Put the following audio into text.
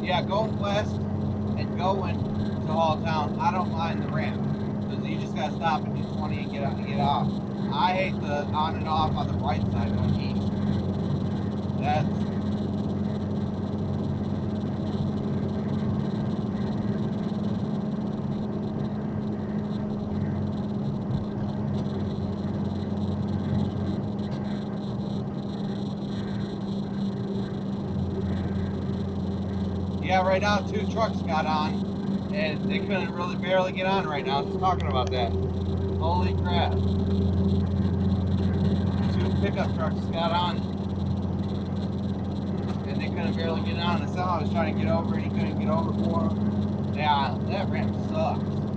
Yeah, going west and going to Halltown, I don't mind the ramp because you just gotta stop and do 20 and get off. I hate the on and off on the right side going east. That's yeah. Right now, 2 trucks got on, and they couldn't really barely get on right now. Just talking about that. Holy crap! 2 pickup trucks got on, and they couldn't barely get on. And somehow I was trying to get over, and he couldn't get over for him. Yeah, that ramp sucks.